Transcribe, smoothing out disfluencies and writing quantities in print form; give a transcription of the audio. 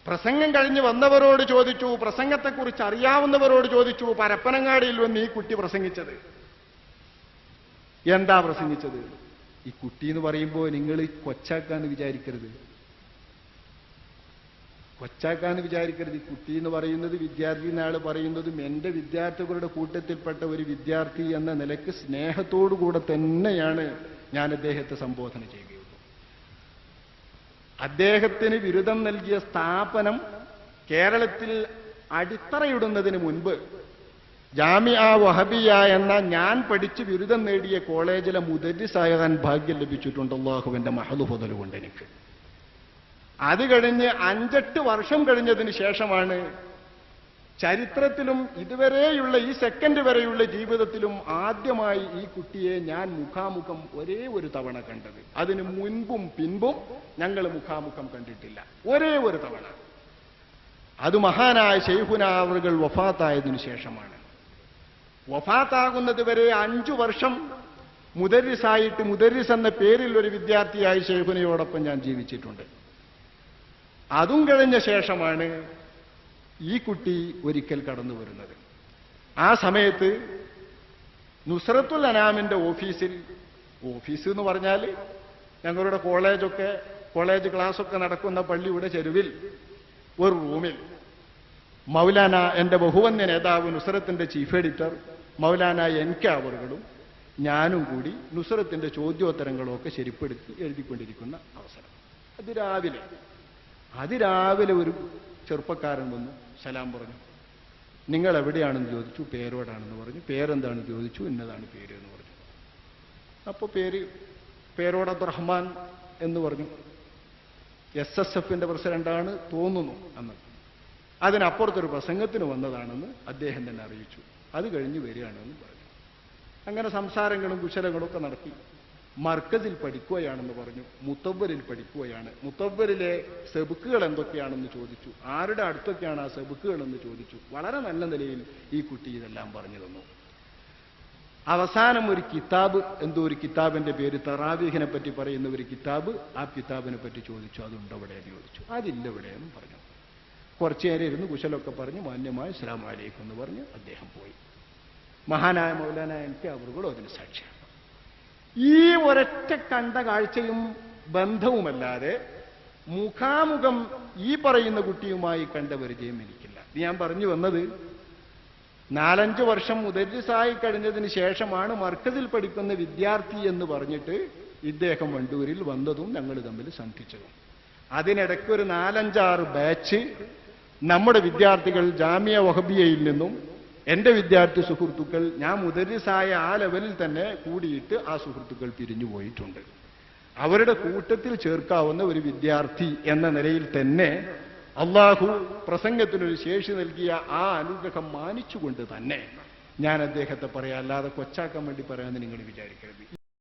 പ്രസംഗം കഴിഞ്ഞ് വന്നവരോട് ചോദിച്ചു, പ്രസംഗത്തെക്കുറിച്ച് അറിയാവുന്നവരോട് ചോദിച്ചു, പരപ്പനങ്ങാടിയിൽ വന്ന് ഈ കുട്ടി പ്രസംഗിച്ചത് എന്താ പ്രസംഗിച്ചത്? ഈ കുട്ടി എന്ന് പറയുമ്പോൾ നിങ്ങൾ കൊച്ചാക്കാന്ന് വിചാരിക്കരുത്, കൊച്ചാക്കാന്ന് വിചാരിക്കരുത്. ഈ കുട്ടി എന്ന് പറയുന്നത് വിദ്യാർത്ഥി എന്നാൾ പറയുന്നതും എന്റെ വിദ്യാർത്ഥികളുടെ കൂട്ടത്തിൽപ്പെട്ട ഒരു വിദ്യാർത്ഥി എന്ന നിലയ്ക്ക് സ്നേഹത്തോടുകൂടെ തന്നെയാണ് ഞാൻ അദ്ദേഹത്തെ സംബോധന ചെയ്യുകയുള്ളൂ. അദ്ദേഹത്തിന് ബിരുദം നൽകിയ സ്ഥാപനം കേരളത്തിൽ അടിത്തറയിടുന്നതിന് മുൻപ് ജാമിഅ വഹബിയ എന്ന ഞാൻ പഠിച്ച് ബിരുദം നേടിയ കോളേജിലെ മുദരിസാകാൻ ഭാഗ്യം ലഭിച്ചിട്ടുണ്ട് അല്ലാഹുവിന്റെ മഹദ് ഫദൽ കൊണ്ട് എനിക്ക്. അത് കഴിഞ്ഞ് 5-8 വർഷം കഴിഞ്ഞതിന് ശേഷമാണ് ചരിത്രത്തിലും ഇതുവരെയുള്ള ഈ സെക്കൻഡ് വരെയുള്ള ജീവിതത്തിലും ആദ്യമായി ഈ കുട്ടിയെ ഞാൻ മുഖാമുഖം ഒരേ ഒരു തവണ കണ്ടത്. അതിന് മുൻപും പിൻപും ഞങ്ങൾ മുഖാമുഖം കണ്ടിട്ടില്ല, ഒരേ ഒരു തവണ. അത് മഹാനായ ശൈഖുനാ അവറുകൾ വഫാത്തായതിനു ശേഷമാണ്. വഫാത്താകുന്നത് വരെ 5 വർഷം മുദരിസായിട്ട്, മുദരിസ് എന്ന പേരിൽ ഒരു വിദ്യാർത്ഥിയായി ശൈഖുനയോടൊപ്പം ഞാൻ ജീവിച്ചിട്ടുണ്ട്. അതും കഴിഞ്ഞ ശേഷമാണ് ഈ കുട്ടി ഒരിക്കൽ കടന്നു വരുന്നത്. ആ സമയത്ത് നുസ്രത്തുൽ അനാമിന്റെ ഓഫീസ് എന്ന് പറഞ്ഞാൽ ഞങ്ങളുടെ കോളേജ് ക്ലാസ്സൊക്കെ നടക്കുന്ന പള്ളിയുടെ ചെരുവിൽ ഒരു റൂമിൽ മൗലാന, എന്റെ ബഹുവന്യ നേതാവ് നുസ്രത്തിന്റെ ചീഫ് എഡിറ്റർ മൗലാന NK അവറുകളും ഞാനും കൂടി നുസ്രത്തിന്റെ ചോദ്യോത്തരങ്ങളൊക്കെ ശരിപ്പെടുത്തി എഴുതിക്കൊണ്ടിരിക്കുന്ന അവസരം. അതിരാവിലെ ഒരു ചെറുപ്പക്കാരൻ വന്നു സലാം പറഞ്ഞു. നിങ്ങൾ എവിടെയാണെന്ന് ചോദിച്ചു, പേരോടാണെന്ന് പറഞ്ഞു. പേരെന്താണെന്ന് ചോദിച്ചു, ഇന്നതാണ് പേര് എന്ന് പറഞ്ഞു. അപ്പോൾ പേരോട് അബ്ദുറഹ്മാൻ എന്ന് പറഞ്ഞു. SSFന്റെ പ്രസിഡന്റാണ് തോന്നുന്നു അന്ന്. അതിനപ്പുറത്തൊരു പ്രസംഗത്തിന് വന്നതാണെന്ന് അദ്ദേഹം തന്നെ അറിയിച്ചു. അത് കഴിഞ്ഞ് വരികയാണെന്ന് പറഞ്ഞു. അങ്ങനെ സംസാരങ്ങളും കുശലങ്ങളും ഒക്കെ നടത്തി. മർക്കസിൽ പഠിക്കുകയാണെന്ന് പറഞ്ഞു, മുത്തവ്വലിൽ പഠിക്കുകയാണ്. മുത്തവ്വലിലെ സെബുക്കുകൾ എന്തൊക്കെയാണെന്ന് ചോദിച്ചു, ആരുടെ അടുത്തൊക്കെയാണ് ആ സെബുക്കുകൾ എന്ന് ചോദിച്ചു. വളരെ നല്ല നിലയിൽ ഈ കുട്ടി ഇതെല്ലാം പറഞ്ഞു തന്നു. അവസാനം ഒരു കിതാബ്, എന്തോ ഒരു കിതാബിന്റെ പേര് തറാവീഹിനെ പറ്റി പറയുന്ന ഒരു കിതാബ്, ആ കിതാബിനെ പറ്റി ചോദിച്ചു. അതുണ്ടോ ഇവിടെ എന്ന് ചോദിച്ചു. അതില്ല ഇവിടെ എന്ന് പറഞ്ഞു. കുറച്ചു നേരം ഇരുന്ന് കുശലൊക്കെ പറഞ്ഞ് മാന്യമായി അസ്സലാമു അലൈക്കും എന്ന് പറഞ്ഞ് അദ്ദേഹം പോയി. മഹാനായ മൗലാന NK അവറുകളും അതിന് സാക്ഷിയാണ്. ഈ ഒരൊറ്റ കണ്ട കാഴ്ചയും ബന്ധവുമല്ലാതെ മുഖാമുഖം ഈ പറയുന്ന കുട്ടിയുമായി കണ്ട പരിചയം എനിക്കില്ല. ഞാൻ പറഞ്ഞു വന്നത്, 4-5 വർഷം മുദരിസായി കഴിഞ്ഞതിന് ശേഷമാണ് മർക്കസിൽ പഠിക്കുന്ന വിദ്യാർത്ഥി എന്ന് പറഞ്ഞിട്ട് ഇദ്ദേഹം വണ്ടൂരിൽ വന്നതും ഞങ്ങൾ തമ്മിൽ സന്ധിച്ചതും. അതിനിടയ്ക്ക് ഒരു 4-5-6 ബാച്ച് നമ്മുടെ വിദ്യാർത്ഥികൾ ജാമിഅ വഹബിയയിൽ നിന്നും എന്റെ വിദ്യാർത്ഥി സുഹൃത്തുക്കൾ, ഞാൻ മുദരിസായ ആ ലെവലിൽ തന്നെ കൂടിയിട്ട് ആ സുഹൃത്തുക്കൾ പിരിഞ്ഞു പോയിട്ടുണ്ട്. അവരുടെ കൂട്ടത്തിൽ ചേർക്കാവുന്ന ഒരു വിദ്യാർത്ഥി എന്ന നിലയിൽ തന്നെ അള്ളാഹു പ്രസംഗത്തിനൊരു ശേഷി നൽകിയ ആ അനുഗ്രഹം മാനിച്ചുകൊണ്ട് തന്നെ ഞാൻ അദ്ദേഹത്തെ പറയാം, അല്ലാതെ കൊച്ചാക്കാൻ വേണ്ടി പറയാമെന്ന് നിങ്ങൾ വിചാരിക്കരുത്.